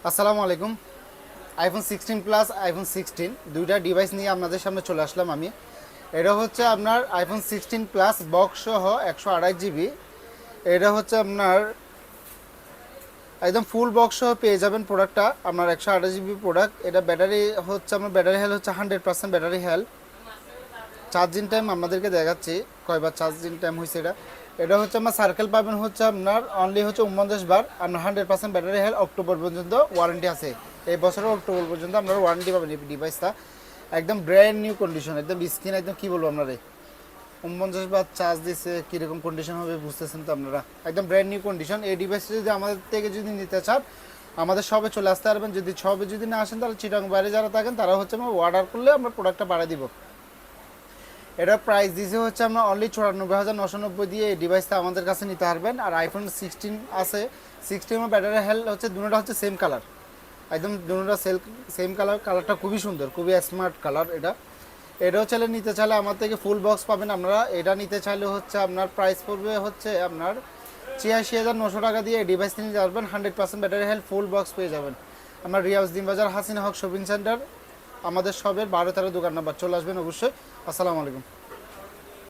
আসসালামু আলাইকুম। IPhone 16 plus iPhone 16 দুইটা ডিভাইস নিয়ে আপনাদের সামনে চলে আসলাম আমি। এটা হচ্ছে আপনার আইফোন 16 প্লাস বক্স সহ 128 জিবি। এটা হচ্ছে আপনার একদম ফুল বক্স সহ পেয়ে যাবেন প্রোডাক্টটা আপনার 128 জিবি প্রোডাক্ট। এটা ব্যাটারি হচ্ছে আপনার ব্যাটারি হেলথ হচ্ছে 100% ব্যাটারি হেলথ। চার্জিং টাইম আপনাদেরকে দেখাচ্ছি কয়বার চার্জিং টাইম হয়েছে। এটা এটা হচ্ছে আমার সার্কেল পাবেন হচ্ছে আপনার অনলি হচ্ছে 49 বার। আপনার 100% ব্যাটারি হেলথ, অক্টোবর পর্যন্ত ওয়ারেন্টি আছে। এই বছরের অক্টোবর পর্যন্ত আপনারা ওয়ারেন্টি পাবেন এই ডিভাইসটা। একদম ব্র্যান্ড নিউ কন্ডিশন, একদম স্ক্রিন একদম কী বলবো আপনারা, 49 বার চার্জ দিচ্ছে কীরকম কন্ডিশন হবে বুঝতেছেন তো আপনারা। একদম ব্র্যান্ড নিউ কন্ডিশন। এই ডিভাইসটা যদি আমাদের থেকে যদি নিতে চান আমাদের শপে চলে আসতে পারবেন। যদি শপে যদি না আসেন তাহলে চিটাং বাইরে যারা থাকেন তারা হচ্ছে আমরা অর্ডার করলে আমরা প্রোডাক্টটা বাড়িয়ে দিব। এটার প্রাইস দিয়েছে হচ্ছে আমরা অনলি 94,990 দিয়ে এই ডিভাইসটা আমাদের কাছে নিতে পারবেন। আর আইফোন 16 আছে, 16 ব্যাটারি হেলথ হচ্ছে দুটোটা হচ্ছে সেম কালার, একদম দুটোটা সেম কালার। কালারটা খুবই সুন্দর, খুবই স্মার্ট কালার। এটাও চাইলে নিতে চাইলে আমার থেকে ফুল বক্স পাবেন আপনারা। এটা নিতে চাইলে হচ্ছে আপনার প্রাইস পড়বে হচ্ছে আপনার 86,900 টাকা দিয়ে এই ডিভাইসটা নিতে পারবেন। 100% ব্যাটারি হেলথ, ফুল বক্স পেয়ে যাবেন। আমরা রিয়াজউদ্দিন বাজার হাসিনা হক শপিং সেন্টার, আমাদের শপের 12-13 দোকান নাম্বার। চলে আসবেন অবশ্যই। আসসালামু আলাইকুম।